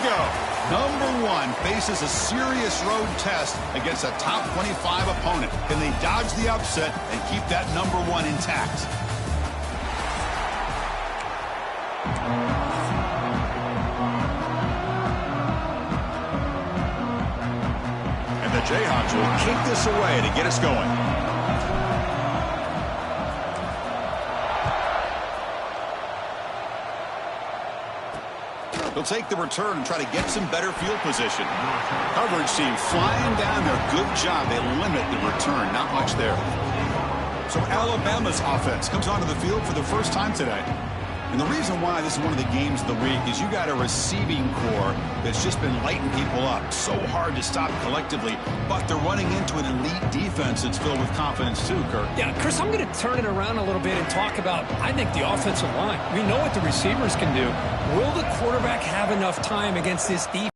go. Number 1 faces a serious road test against a top 25 opponent. Can they dodge the upset and keep that number 1 intact? And the Jayhawks will kick this away to get us going. He'll take the return and try to get some better field position. Coverage team flying down there. Good job. They limit the return. Not much there. So Alabama's offense comes onto the field for the first time today. And the reason why this is one of the games of the week is you got a receiving core that's just been lighting people up. So hard to stop collectively, but they're running into an elite defense that's filled with confidence too, Kirk. Yeah, Chris, I'm going to turn it around a little bit and talk about, I think, the offensive line. We know what the receivers can do. Will the quarterback have enough time against this defense?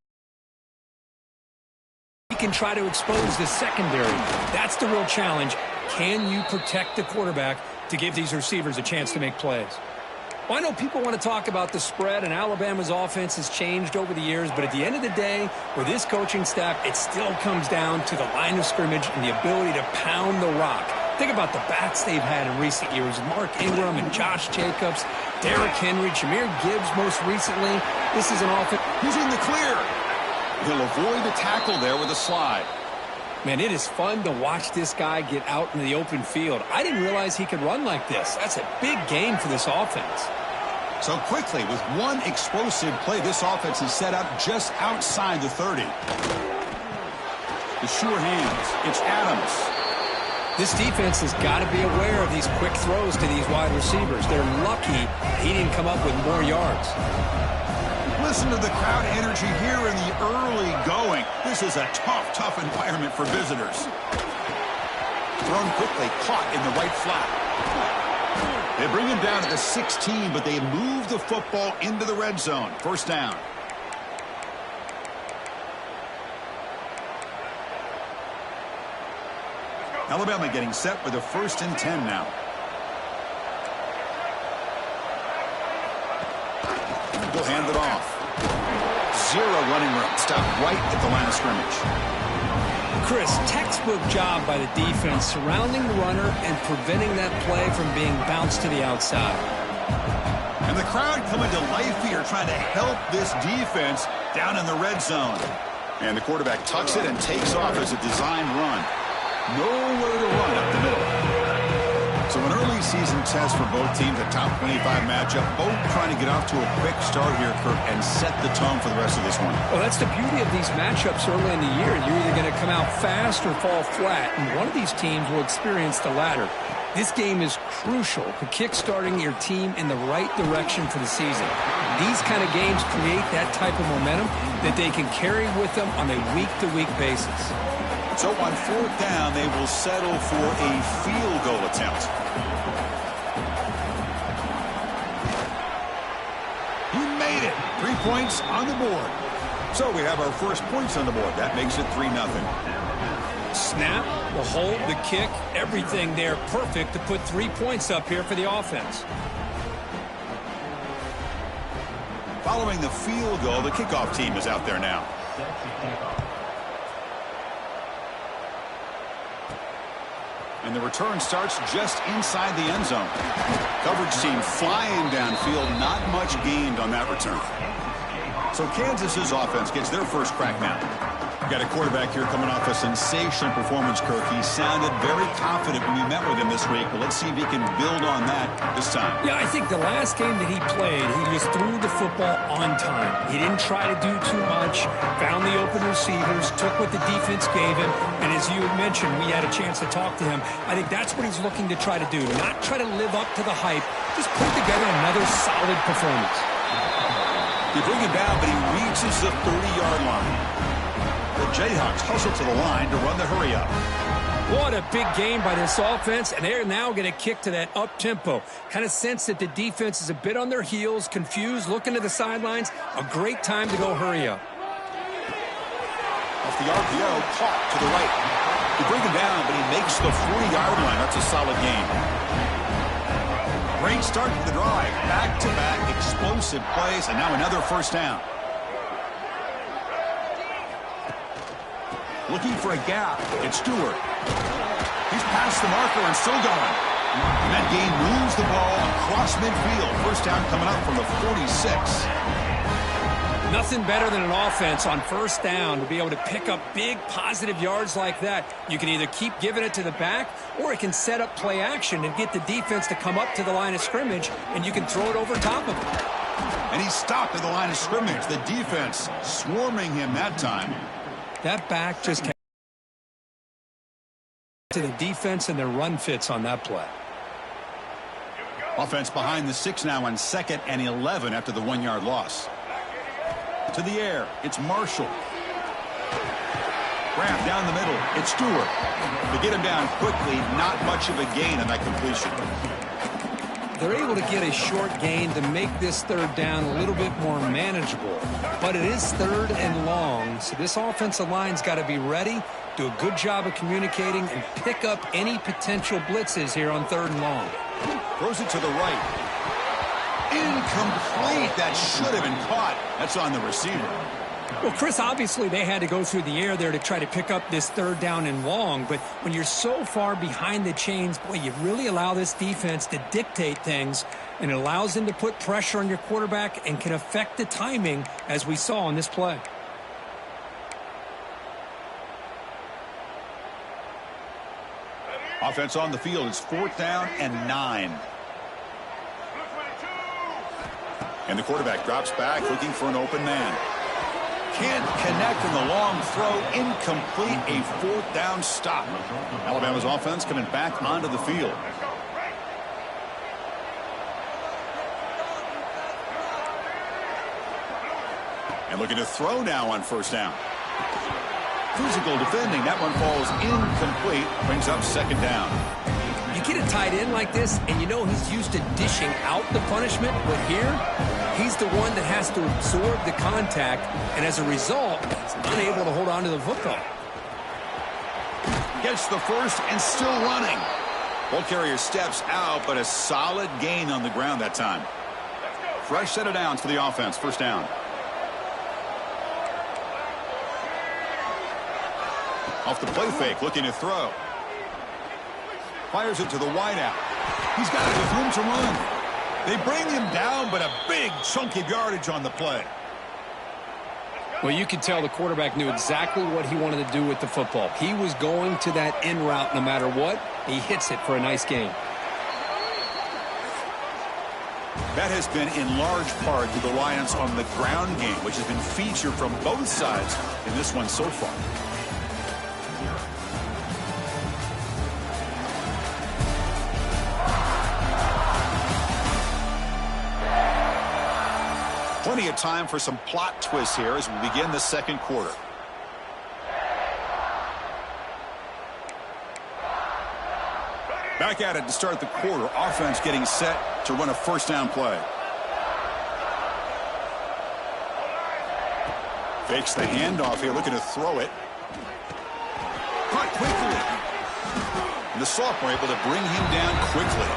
He can try to expose the secondary. That's the real challenge. Can you protect the quarterback to give these receivers a chance to make plays? Well, I know people want to talk about the spread, and Alabama's offense has changed over the years, but at the end of the day, with this coaching staff, it still comes down to the line of scrimmage and the ability to pound the rock. Think about the backs they've had in recent years. Mark Ingram and Josh Jacobs, Derrick Henry, Jahmyr Gibbs most recently. This is an offense. He's in the clear. He'll avoid the tackle there with a slide. Man, it is fun to watch this guy get out in the open field. I didn't realize he could run like this. That's a big game for this offense. So quickly, with one explosive play, this offense is set up just outside the 30. The sure hands. It's Adams. This defense has got to be aware of these quick throws to these wide receivers. They're lucky he didn't come up with more yards. Listen to the crowd energy here in the early going. This is a tough environment for visitors. Thrown quickly, caught in the right flat. They bring him down to the 16, but they move the football into the red zone. First down. Alabama getting set with a 1st and 10 now. They'll hand it off. Zero running room. Stop right at the line of scrimmage. Chris, textbook job by the defense surrounding the runner and preventing that play from being bounced to the outside. And the crowd coming to life here trying to help this defense down in the red zone. And the quarterback tucks it and takes off as a designed run. Nowhere to run up the middle. So an early season test for both teams, a top 25 matchup. Both trying to get off to a quick start here, Kirk, and set the tone for the rest of this one. Well, that's the beauty of these matchups early in the year. You're either going to come out fast or fall flat, and one of these teams will experience the latter. This game is crucial to kick-starting your team in the right direction for the season. These kind of games create that type of momentum that they can carry with them on a week-to-week basis. So on 4th down, they will settle for a field goal attempt. He made it. 3 points on the board. So we have our first points on the board. That makes it 3-0. Snap, the hold, the kick, everything there perfect to put 3 points up here for the offense. Following the field goal, the kickoff team is out there now. And the return starts just inside the end zone. Coverage team flying downfield, not much gained on that return. So Kansas's offense gets their first crack now. Got a quarterback here coming off a sensational performance, Kirk. He sounded very confident when we met with him this week, but let's see if he can build on that this time. Yeah, I think the last game that he played, he just threw the football on time. He didn't try to do too much, found the open receivers, took what the defense gave him, and as you mentioned, we had a chance to talk to him. I think that's what he's looking to try to do, not try to live up to the hype, just put together another solid performance. You bring him down, but he reaches the 30-yard line. The Jayhawks hustle to the line to run the hurry-up. What a big game by this offense, and they're now going to kick to that up-tempo. Kind of sense that the defense is a bit on their heels, confused, looking to the sidelines. A great time to go hurry up. Off the RPO, caught to the right. You bring him down, but he makes the 40-yard line. That's a solid game. Great start to the drive. Back-to-back explosive plays, and now another first down. Looking for a gap. It's Stewart. He's past the marker and still going. And that gain moves the ball across midfield. First down coming up from the 46. Nothing better than an offense on first down to be able to pick up big positive yards like that. You can either keep giving it to the back, or it can set up play action and get the defense to come up to the line of scrimmage, and you can throw it over top of it. And he stopped at the line of scrimmage. The defense swarming him that time. That back just kept to the defense and their run fits on that play. Offense behind the 6 now on 2nd and 11 after the 1-yard loss. To the air, it's Marshall. Grab down the middle, it's Stewart. To get him down quickly, not much of a gain on that completion. They're able to get a short gain to make this third down a little bit more manageable. But it is 3rd and long, so this offensive line's got to be ready, do a good job of communicating, and pick up any potential blitzes here on 3rd and long. Throws it to the right. Incomplete. That should have been caught. That's on the receiver. Well, Chris, obviously they had to go through the air there to try to pick up this 3rd down and long, but when you're so far behind the chains, boy, you really allow this defense to dictate things, and it allows them to put pressure on your quarterback and can affect the timing, as we saw on this play. Offense on the field. It's 4th down and 9. And the quarterback drops back looking for an open man. Can't connect in the long throw. Incomplete. A 4th down stop. Alabama's offense coming back onto the field. And looking to throw now on 1st down. Physical defending. That one falls incomplete. Brings up 2nd down. You get a tight end like this, and you know he's used to dishing out the punishment, but here, he's the one that has to absorb the contact, and as a result, he's unable to hold on to the football. Gets the first and still running. Ball carrier steps out, but a solid gain on the ground that time. Fresh set of downs for the offense. 1st down. Off the play fake, looking to throw. Fires it to the wideout. He's got it with room to run. They bring him down, but a big chunk of yardage on the play. Well, you could tell the quarterback knew exactly what he wanted to do with the football. He was going to that in route no matter what. He hits it for a nice gain. That has been in large part the reliance on the ground game, which has been featured from both sides in this one so far. Plenty of time for some plot twists here as we begin the 2nd quarter. Back at it to start the quarter. Offense getting set to run a 1st down play. Fakes the handoff here, looking to throw it. Caught quickly. And the sophomore able to bring him down quickly.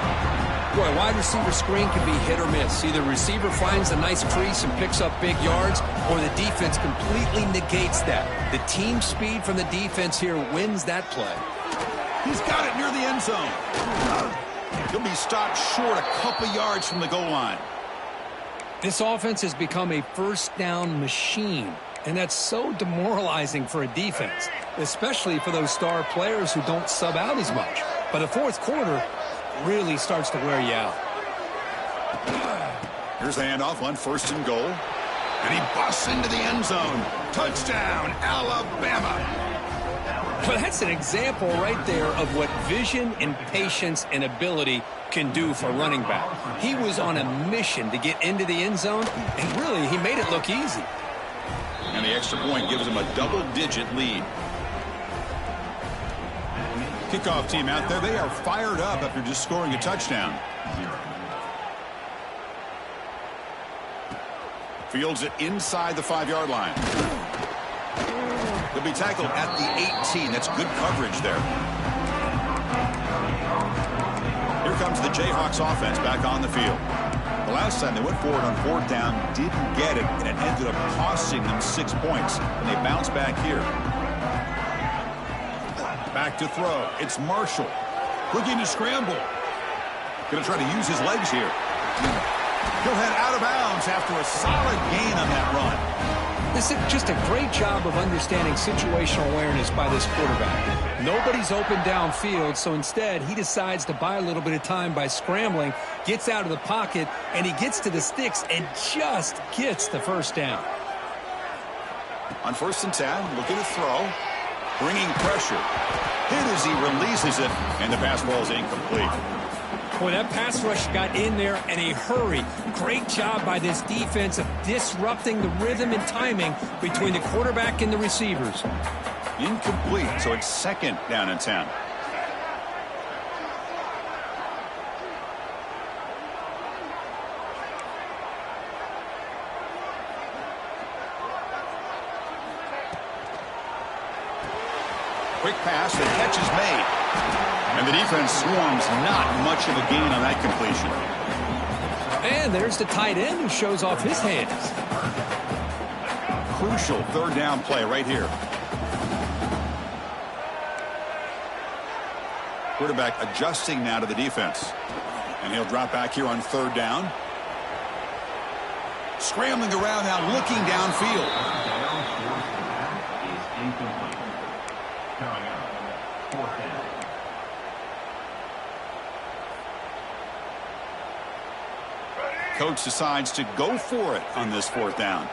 Boy, a wide receiver screen can be hit or miss. Either receiver finds a nice crease and picks up big yards, or the defense completely negates that. The team speed from the defense here wins that play. He's got it near the end zone. He'll be stopped short a couple yards from the goal line. This offense has become a 1st down machine, and that's so demoralizing for a defense, especially for those star players who don't sub out as much. But the 4th quarter really starts to wear you out. Here's the handoff on 1st and goal. And he busts into the end zone. Touchdown, Alabama. Well, that's an example right there of what vision and patience and ability can do for running back. He was on a mission to get into the end zone, and really, he made it look easy. And the extra point gives him a double-digit lead. Kickoff team out there, they are fired up after just scoring a touchdown. Fields it inside the 5-yard line. He'll be tackled at the 18. That's good coverage there. Here comes the Jayhawks offense back on the field. The last time they went forward on 4th down, didn't get it, and it ended up costing them 6 points. And they bounce back here. Back to throw. It's Marshall. Looking to scramble. Going to try to use his legs here. He'll head out of bounds after a solid gain on that run. This is just a great job of understanding situational awareness by this quarterback. Nobody's open downfield, so instead he decides to buy a little bit of time by scrambling, gets out of the pocket, and he gets to the sticks and just gets the first down. On 1st and 10, looking to throw. Bringing pressure. Hit as he releases it, and the pass ball is incomplete. Boy, that pass rush got in there in a hurry. Great job by this defense of disrupting the rhythm and timing between the quarterback and the receivers. Incomplete, so it's 2nd down and 10. Quick pass, the catch is made. And the defense swarms, not much of a gain on that completion. And there's the tight end who shows off his hands. Crucial 3rd down play right here. Quarterback adjusting now to the defense. And he'll drop back here on 3rd down. Scrambling around now, looking downfield. Coach decides to go for it on this 4th down.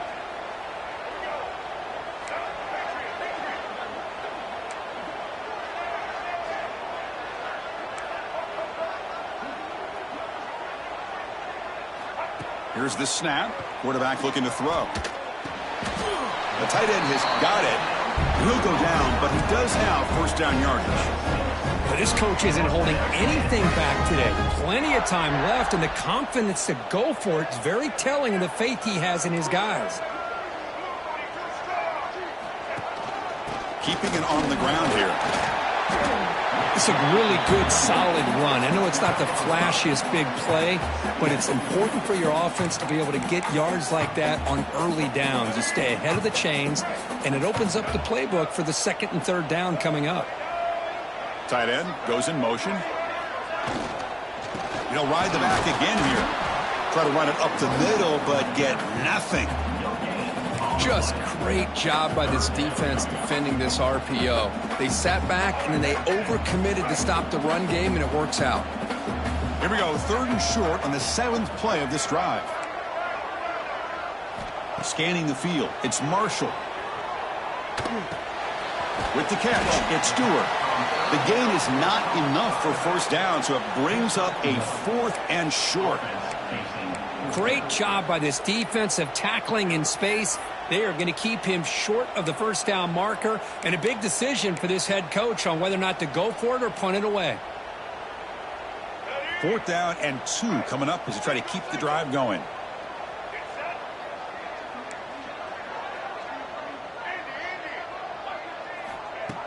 Here's the snap. Quarterback looking to throw. The tight end has got it. He'll go down, but he does have 1st down yardage. But this coach isn't holding anything back today. Plenty of time left, and the confidence to go for it is very telling of the faith he has in his guys. Keeping it on the ground here. It's a really good, solid run. I know it's not the flashiest big play, but it's important for your offense to be able to get yards like that on early downs. You stay ahead of the chains, and it opens up the playbook for the 2nd and 3rd down coming up. Tight end goes in motion. He'll ride the back again here. Try to run it up the middle, but get nothing. Just great job by this defense defending this RPO. They sat back, and then they overcommitted to stop the run game, and it works out. Here we go, 3rd and short on the 7th play of this drive. Scanning the field, it's Marshall. With the catch, it's Stewart. The gain is not enough for 1st down, so it brings up a 4th and short. Great job by this defense of tackling in space. They are going to keep him short of the 1st down marker, and a big decision for this head coach on whether or not to go for it or punt it away. 4th down and 2 coming up as they try to keep the drive going.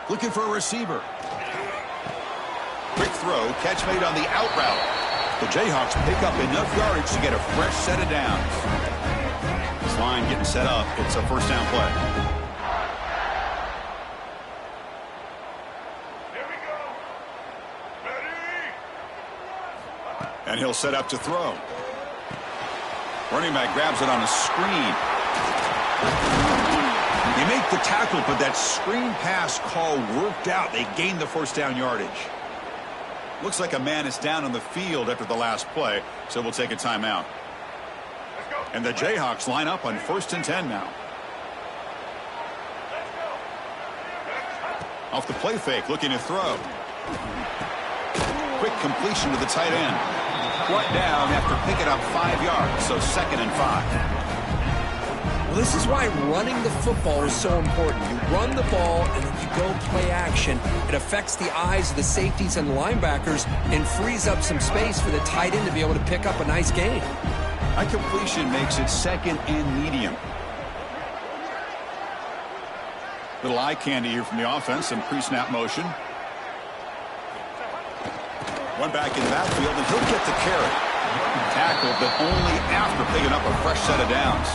Looking for a receiver. Quick throw, catch made on the out route. The Jayhawks pick up enough yardage to get a fresh set of downs. This line getting set up. It's a 1st down play. Here we go. Ready? And he'll set up to throw. Running back grabs it on a screen. They make the tackle, but that screen pass call worked out. They gained the 1st down yardage. Looks like a man is down on the field after the last play, so we'll take a timeout. And the Jayhawks line up on 1st and 10 now. Off the play fake, looking to throw. Quick completion to the tight end. Brought down after picking up 5 yards, so 2nd and 5. Well, this is why running the football is so important. You run the ball, and then you go play action. It affects the eyes of the safeties and linebackers and frees up some space for the tight end to be able to pick up a nice gain. High completion makes it 2nd and medium. Little eye candy here from the offense, some pre-snap motion. One back in the backfield, and he'll get the carry. Tackled, but only after picking up a fresh set of downs.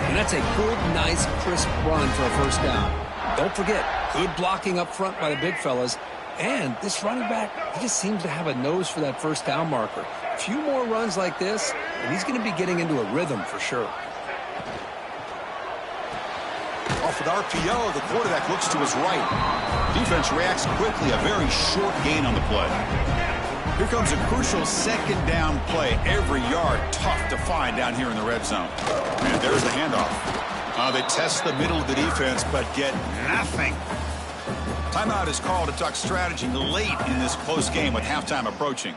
And that's a good, nice, crisp run for a 1st down. Don't forget, Good blocking up front by the big fellas. And this running back, he just seems to have a nose for that first down marker. A few more runs like this, and he's going to be getting into a rhythm for sure. Off with RPO, the quarterback looks to his right. Defense reacts quickly, a very short gain on the play. Here comes a crucial second down play. Every yard tough to find down here in the red zone. And there's the handoff. They test the middle of the defense, but get nothing. Timeout is called to talk strategy late in this close game with halftime approaching.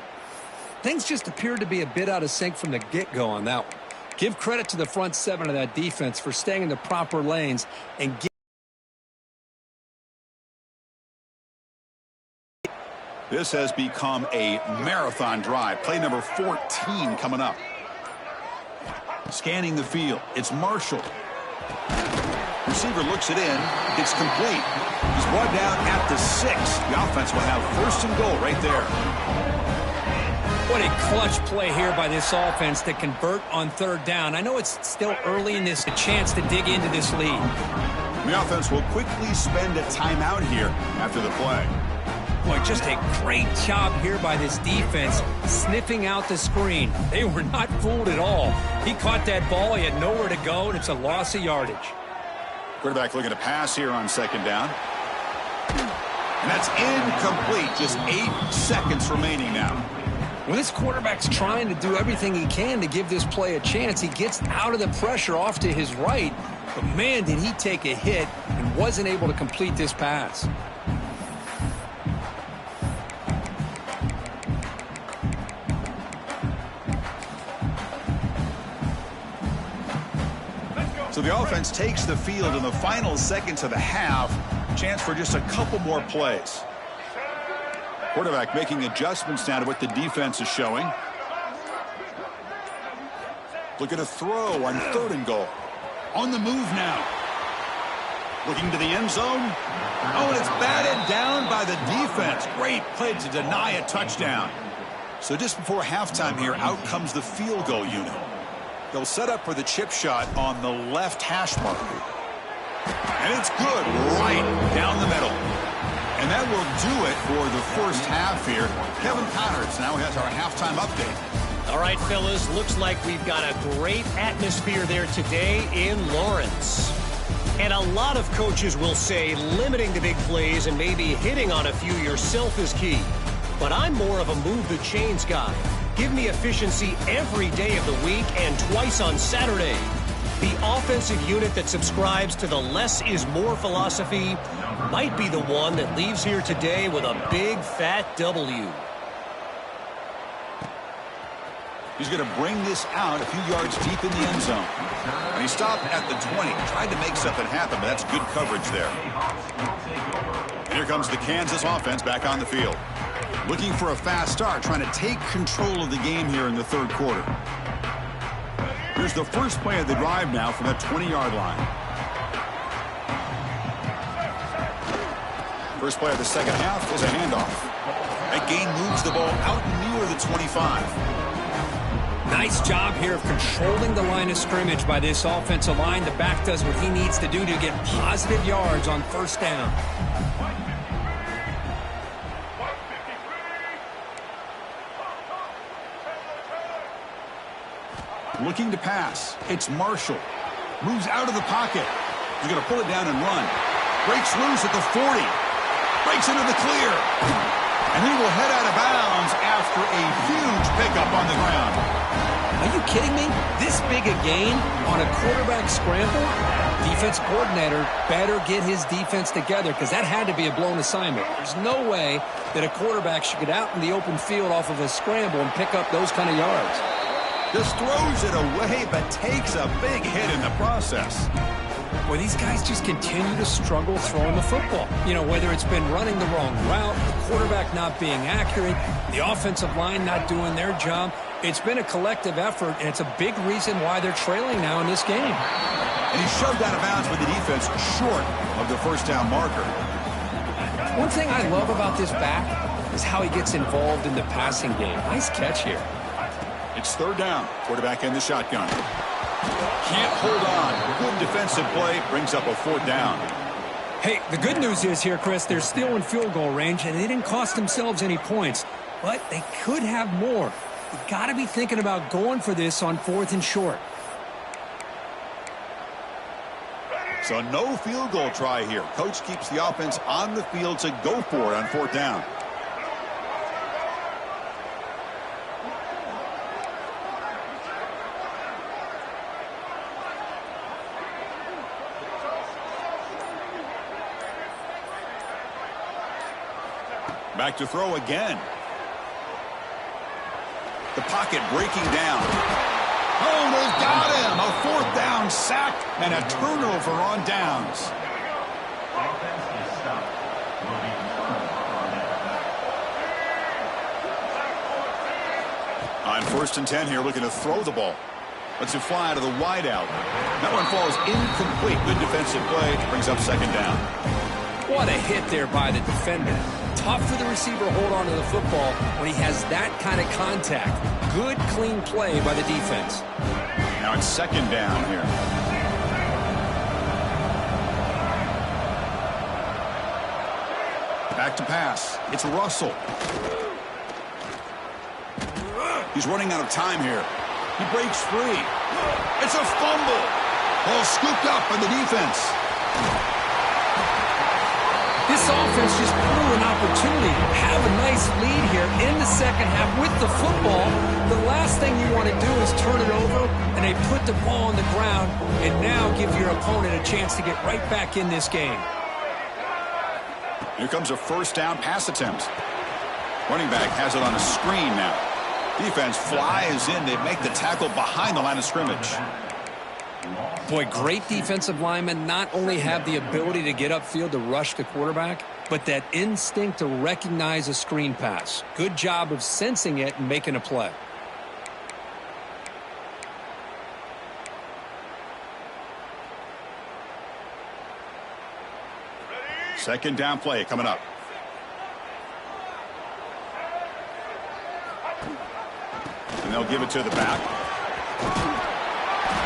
Things just appeared to be a bit out of sync from the get-go on that one. Give credit to the front seven of that defense for staying in the proper lanes and This has become a marathon drive. Play number 14 coming up. Scanning the field. It's Marshall. Receiver looks it in. It's complete. He's brought down at the 6. The offense will have first and goal right there. What a clutch play here by this offense to convert on third down. I know it's still early in this, a chance to dig into this lead. The offense will quickly spend a timeout here after the play. Boy, just a great job here by this defense, sniffing out the screen. They were not fooled at all. He caught that ball, he had nowhere to go, and it's a loss of yardage. Quarterback looking to pass here on second down. And that's incomplete. Just 8 seconds remaining now. When this quarterback's trying to do everything he can to give this play a chance, he gets out of the pressure off to his right. But, man, did he take a hit and wasn't able to complete this pass. So the offense takes the field in the final seconds of the half. Chance for just a couple more plays. Quarterback making adjustments now to what the defense is showing. Look at a throw on third and goal. On the move now. Looking to the end zone. Oh, and it's batted down by the defense. Great play to deny a touchdown. So just before halftime here, out comes the field goal unit. They'll set up for the chip shot on the left hash mark. And it's good right down the middle. And that will do it for the first half here. Kevin Connors now has our halftime update. All right, fellas, looks like we've got a great atmosphere there today in Lawrence. And a lot of coaches will say limiting the big plays and maybe hitting on a few yourself is key. But I'm more of a move the chains guy. Give me efficiency every day of the week and twice on Saturday. The offensive unit that subscribes to the less is more philosophy might be the one that leaves here today with a big fat W. He's going to bring this out a few yards deep in the end zone. And he stopped at the 20. Tried to make something happen, but that's good coverage there. And here comes the Kansas offense back on the field. Looking for a fast start, trying to take control of the game here in the third quarter. Here's the first play of the drive now from that 20-yard line. First play of the second half is a handoff. That gain moves the ball out near the 25. Nice job here of controlling the line of scrimmage by this offensive line. The back does what he needs to do to get positive yards on first down. Looking to pass. It's Marshall. Moves out of the pocket. He's going to pull it down and run. Breaks loose at the 40. Breaks into the clear. And he will head out of bounds after a huge pickup on the ground. Are you kidding me? This big a gain on a quarterback scramble? Defense coordinator better get his defense together because that had to be a blown assignment. There's no way that a quarterback should get out in the open field off of a scramble and pick up those kind of yards. Just throws it away, but takes a big hit in the process. Well, these guys just continue to struggle throwing the football. You know, whether it's been running the wrong route, the quarterback not being accurate, the offensive line not doing their job. It's been a collective effort, and it's a big reason why they're trailing now in this game. And he's shoved out of bounds with the defense short of the first down marker. One thing I love about this back is how he gets involved in the passing game. Nice catch here. It's third down. Quarterback in the shotgun. Can't hold on. Good defensive play. Brings up a fourth down. Hey, the good news is here, Chris, they're still in field goal range, and they didn't cost themselves any points. But they could have more. You got to be thinking about going for this on 4th and short. So no field goal try here. Coach keeps the offense on the field to go for it on 4th down. Back to throw again. The pocket breaking down. Oh, they've got him. A 4th down sack and a turnover on downs. On 1st and 10 here, looking to throw the ball. Lets it fly to the wideout. That one falls incomplete. Good defensive play. Brings up 2nd down. What a hit there by the defender. Tough for the receiver to hold on to the football when he has that kind of contact. Good, clean play by the defense. Now it's 2nd down here. Back to pass. It's Russell. He's running out of time here. He breaks free. It's a fumble. Ball scooped up by the defense. This offense just blew an opportunity. Have a nice lead here in the 2nd half with the football. The last thing you want to do is turn it over, and they put the ball on the ground and now give your opponent a chance to get right back in this game. Here comes a 1st down pass attempt. Running back has it on a screen now. Defense flies in. They make the tackle behind the line of scrimmage. Boy, great defensive linemen not only have the ability to get upfield to rush the quarterback, but that instinct to recognize a screen pass. Good job of sensing it and making a play. Second down play coming up. And they'll give it to the back.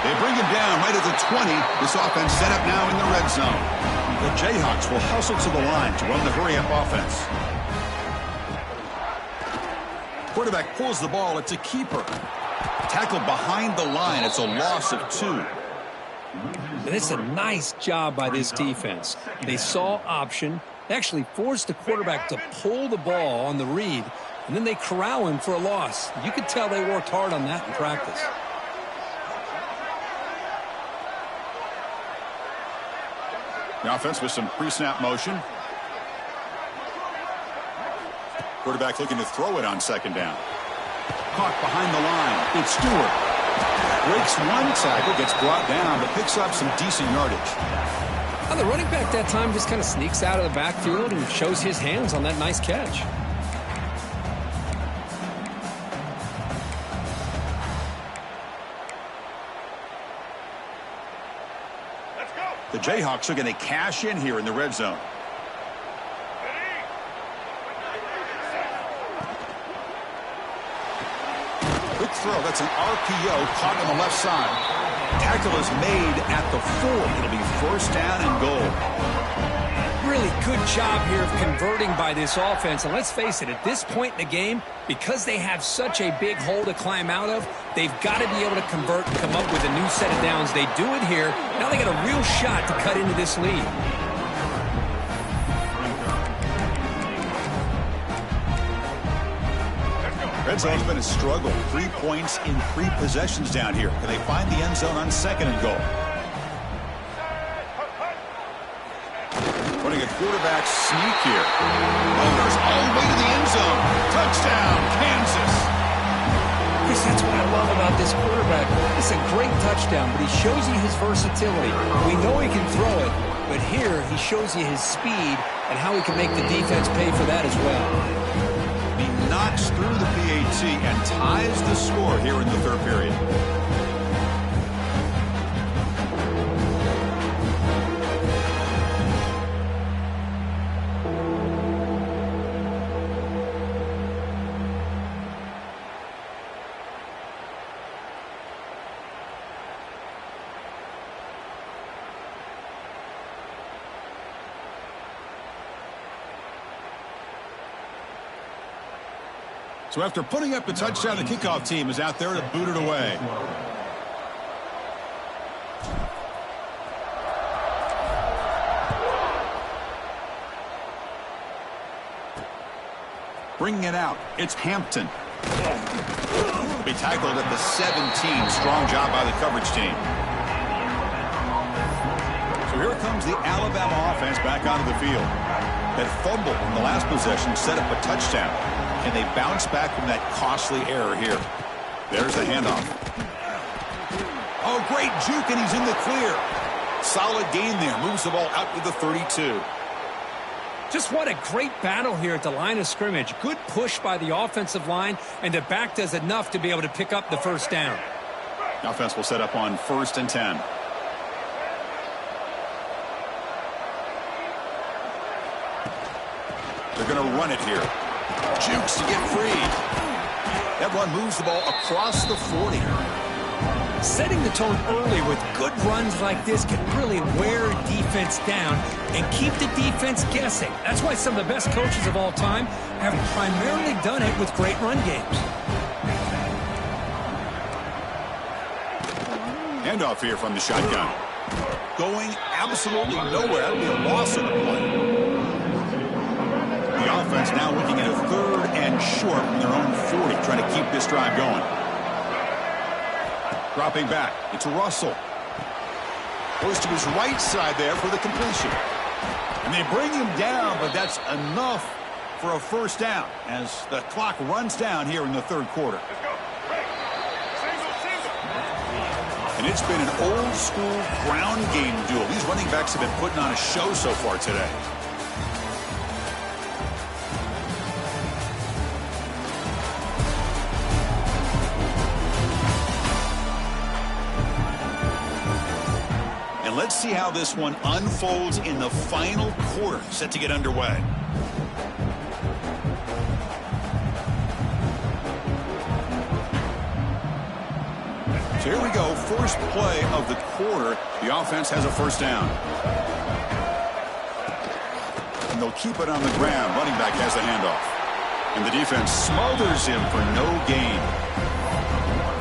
They bring him down right at the 20. This offense set up now in the red zone. The Jayhawks will hustle to the line to run the hurry-up offense. Quarterback pulls the ball. It's a keeper. Tackle behind the line. It's a loss of 2. And it's a nice job by this defense. They saw option, actually forced the quarterback to pull the ball on the read, and then they corral him for a loss. You could tell they worked hard on that in practice. The offense with some pre-snap motion. Quarterback looking to throw it on 2nd down. Caught behind the line. It's Stewart. Breaks one tackle, gets brought down, but picks up some decent yardage. Well, the running back that time just kind of sneaks out of the backfield and shows his hands on that nice catch. The Jayhawks are going to cash in here in the red zone. Quick throw. That's an RPO caught on the left side. Tackle is made at the 4. It'll be 1st down and goal. Really good job here of converting by this offense. And let's face it, at this point in the game, because they have such a big hole to climb out of, they've got to be able to convert and come up with a new set of downs. They do it here. Now they got a real shot to cut into this lead. Red zone's been a struggle. 3 points in 3 possessions down here. Can they find the end zone on 2nd and goal? Putting a quarterback sneak here. Runners all the way to the end zone. Touchdown, Kansas. Chris, that's what I love about this quarterback. It's a great touchdown, but he shows you his versatility. We know he can throw it, but here he shows you his speed and how he can make the defense pay for that as well. He knocks through the PAT and ties the score here in the 3rd period. So after putting up the touchdown, the kickoff team is out there to boot it away. Bringing it out, it's Hampton. Be tackled at the 17. Strong job by the coverage team. So here comes the Alabama offense back onto the field. That fumble in the last possession set up a touchdown. And they bounce back from that costly error here. There's the handoff. Oh, great juke, and he's in the clear. Solid gain there. Moves the ball out to the 32. Just what a great battle here at the line of scrimmage. Good push by the offensive line, and the back does enough to be able to pick up the first down. The offense will set up on 1st and 10. They're going to run it here. Jukes to get free. That run moves the ball across the 40. Setting the tone early with good runs like this can really wear defense down and keep the defense guessing. That's why some of the best coaches of all time have primarily done it with great run games. Handoff here from the shotgun. Going absolutely nowhere. That'll be a loss of the play. The offense now looking at a 3rd and short from their own 40, trying to keep this drive going. Dropping back, it's Russell. Goes to his right side there for the completion. And they bring him down, but that's enough for a first down as the clock runs down here in the 3rd quarter. Let's go. Break. Single, single. And it's been an old-school ground game duel. These running backs have been putting on a show so far today. Let's see how this one unfolds in the final quarter, set to get underway. So here we go, first play of the quarter. The offense has a first down. And they'll keep it on the ground. Running back has the handoff. And the defense smothers him for no gain.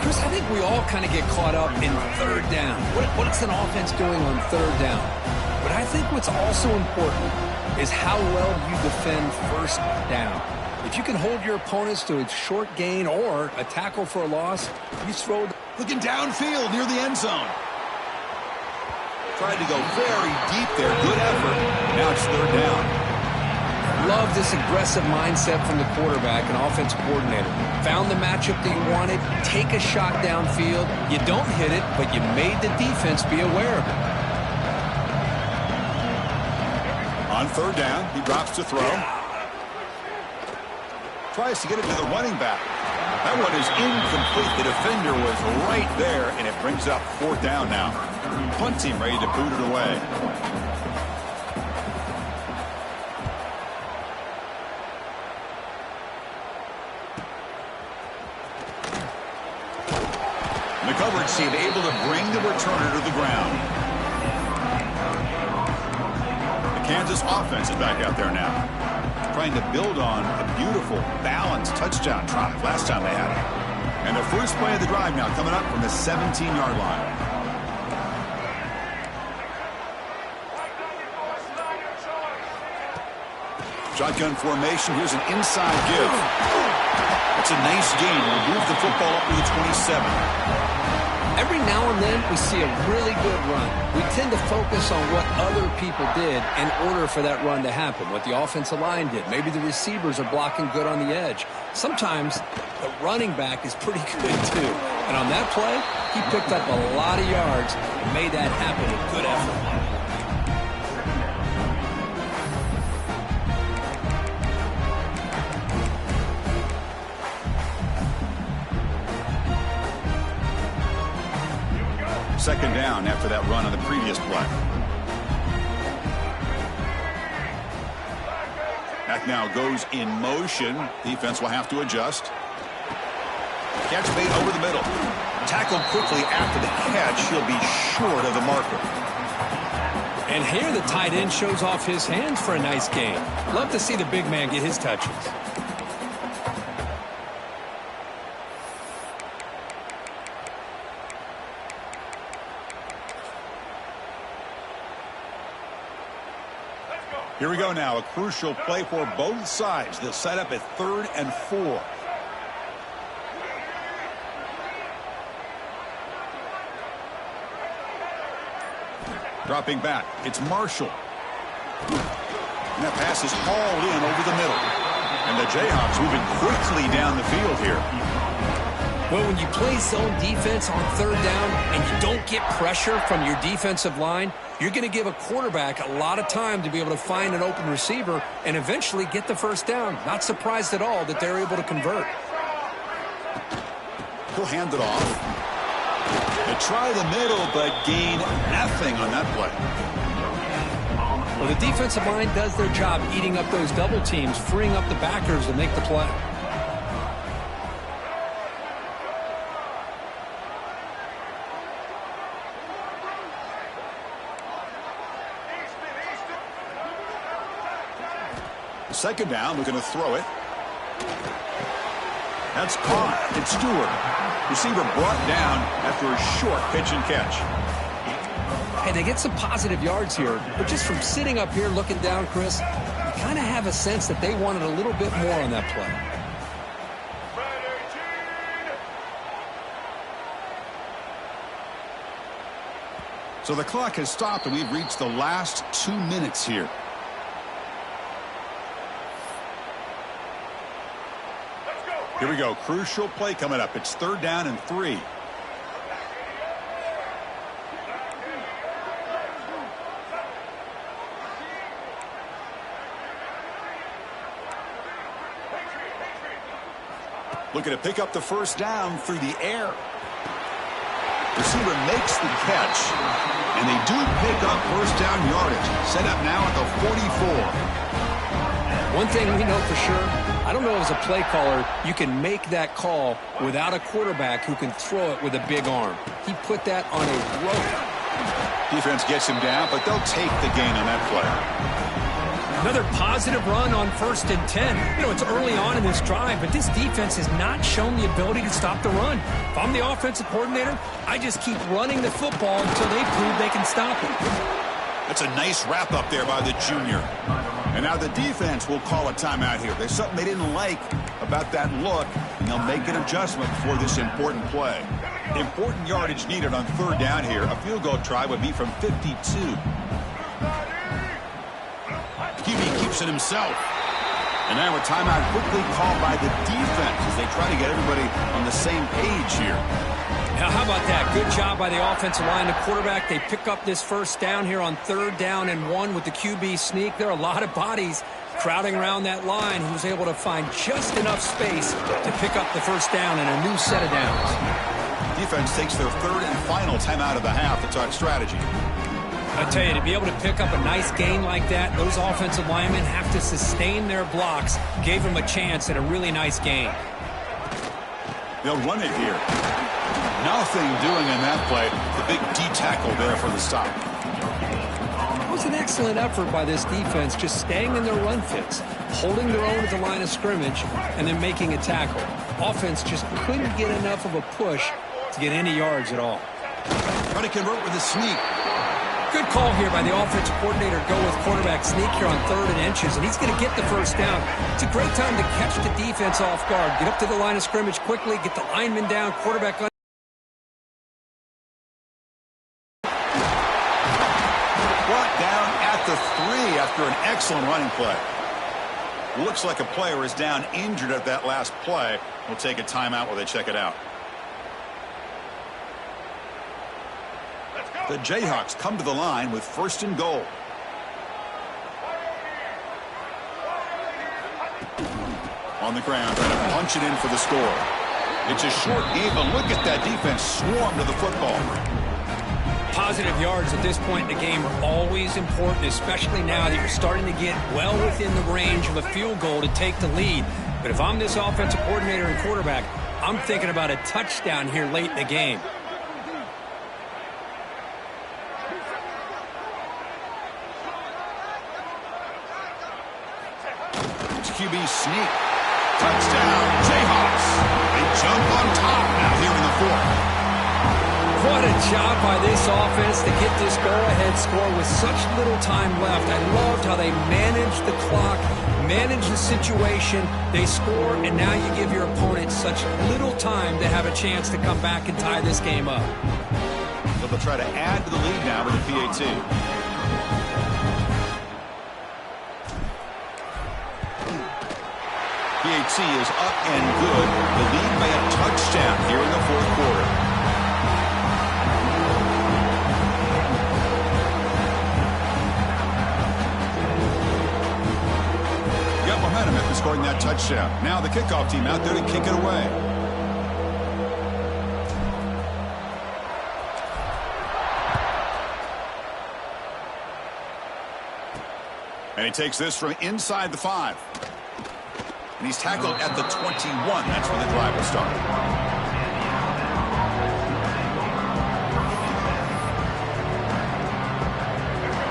Chris, I think we all kind of get caught up in 3rd down. What's an offense doing on 3rd down? But I think what's also important is how well you defend 1st down. If you can hold your opponents to a short gain or a tackle for a loss, you throw. Looking downfield near the end zone. Tried to go very deep there. Good effort. Now it's 3rd down. Love this aggressive mindset from the quarterback and offensive coordinator. Found the matchup that you wanted, take a shot downfield. You don't hit it, but you made the defense be aware of it. On 3rd down, he drops to throw. Tries to get it to the running back. That one is incomplete. The defender was right there, and it brings up 4th down now. Punt team ready to boot it away. The coverage team able to bring the returner to the ground. The Kansas offense is back out there now, trying to build on a beautiful, balanced touchdown drive last time they had it. And the first play of the drive now coming up from the 17-yard line. Shotgun formation. Here's an inside give. It's a nice gain. We'll move the football up to the 27. Every now and then we see a really good run. We tend to focus on what other people did in order for that run to happen, what the offensive line did. Maybe the receivers are blocking good on the edge. Sometimes the running back is pretty good too. And on that play, he picked up a lot of yards and made that happen with good effort. Second down after that run on the previous play. Back now goes in motion. Defense will have to adjust. Catch made over the middle. Tackled quickly after the catch. He'll be short of the marker. And here the tight end shows off his hands for a nice gain. Love to see the big man get his touches. Here we go now. A crucial play for both sides. They'll set up at 3rd and 4. Dropping back. It's Marshall. And that pass is hauled in over the middle. And the Jayhawks moving quickly down the field here. Well, when you play zone defense on 3rd down and you don't get pressure from your defensive line, you're going to give a quarterback a lot of time to be able to find an open receiver and eventually get the first down. Not surprised at all that they're able to convert. He'll hand it off. They try the middle, but gain nothing on that play. Well, the defensive line does their job eating up those double teams, freeing up the backers to make the play. Second down, looking to throw it. That's caught. It's Stewart. Receiver brought down after a short pitch and catch. Hey, they get some positive yards here, but just from sitting up here looking down, Chris, you kind of have a sense that they wanted a little bit more on that play. So the clock has stopped, and we've reached the last 2 minutes here. Here we go. Crucial play coming up. It's 3rd down and 3. Looking to pick up the first down through the air. Receiver makes the catch, and they do pick up first down yardage. Set up now at the 44. One thing we know for sure, I don't know as a play caller, you can make that call without a quarterback who can throw it with a big arm. He put that on a rope. Defense gets him down, but they'll take the gain on that play. Another positive run on 1st and 10. You know, it's early on in this drive, but this defense has not shown the ability to stop the run. If I'm the offensive coordinator, I just keep running the football until they prove they can stop it. That's a nice wrap up there by the junior. And now the defense will call a timeout here. There's something they didn't like about that look, and they'll make an adjustment for this important play. Important yardage needed on 3rd down here. A field goal try would be from 52. QB keeps it himself. And now a timeout quickly called by the defense as they try to get everybody on the same page here. Now, how about that? Good job by the offensive line. The quarterback, they pick up this first down here on 3rd down and 1 with the QB sneak. There are a lot of bodies crowding around that line. He was able to find just enough space to pick up the first down and a new set of downs. Defense takes their 3rd and final timeout of the half to talk strategy. I tell you, to be able to pick up a nice gain like that, those offensive linemen have to sustain their blocks. Gave them a chance at a really nice gain. They'll run it here. Nothing doing in that play. The big D tackle there for the stop. It was an excellent effort by this defense, just staying in their run fits, holding their own at the line of scrimmage, and then making a tackle. Offense just couldn't get enough of a push to get any yards at all. Trying to convert with a sneak. Good call here by the offensive coordinator. Go with quarterback sneak here on 3rd and inches, and he's going to get the first down. It's a great time to catch the defense off guard. Get up to the line of scrimmage quickly, get the lineman down, quarterback on. Brought down at the 3 after an excellent running play. Looks like a player is down injured at that last play. We'll take a timeout while they check it out. The Jayhawks come to the line with 1st and goal. On the ground, trying to punch it in for the score. It's a short game, but look at that defense swarm to the football. Positive yards at this point in the game are always important, especially now that you're starting to get well within the range of a field goal to take the lead. But if I'm this offensive coordinator and quarterback, I'm thinking about a touchdown here late in the game. QB sneak. Touchdown, Jayhawks. They jump on top now here in the 4th. What a job by this offense to get this go-ahead score with such little time left. I loved how they managed the clock, managed the situation. They score, and now you give your opponent such little time to have a chance to come back and tie this game up. So they'll try to add to the lead now with the PAT. PAT is up and good. The lead by a touchdown here in the fourth quarter. Got momentum after scoring that touchdown. Now the kickoff team out there to kick it away. And he takes this from inside the 5. And he's tackled at the 21. That's where the drive will start.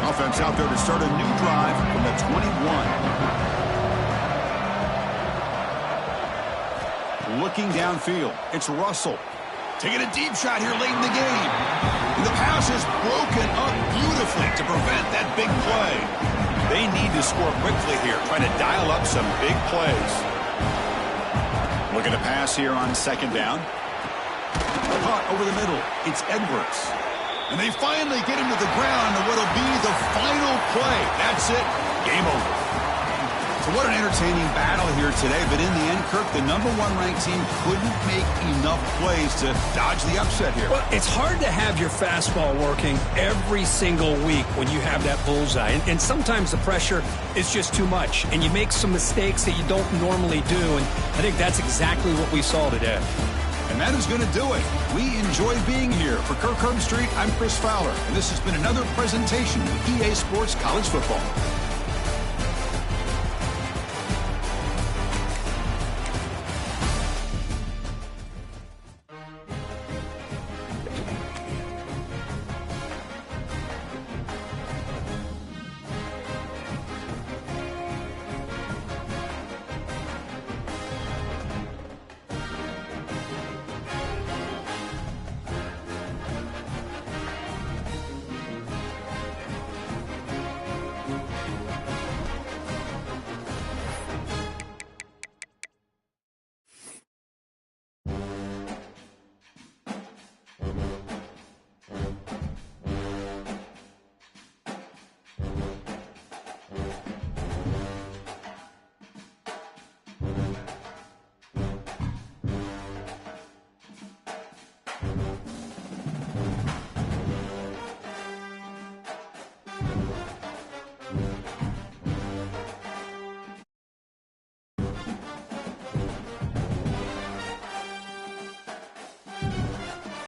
Offense out there to start a new drive from the 21. Looking downfield, it's Russell. Taking a deep shot here late in the game. And the pass is broken up beautifully to prevent that big play. They need to score quickly here, trying to dial up some big plays. Looking to pass here on second down. Caught over the middle. It's Edwards. And they finally get him to the ground on what will be the final play. That's it. Game over. So what an entertaining battle here today. But in the end, Kirk, the #1 ranked team couldn't make enough plays to dodge the upset here. Well, it's hard to have your fastball working every single week when you have that bullseye. And sometimes the pressure is just too much. And you make some mistakes that you don't normally do. And I think that's exactly what we saw today. And that is going to do it. We enjoy being here. For Kirk Herbstreit, I'm Chris Fowler. And this has been another presentation of EA Sports College Football.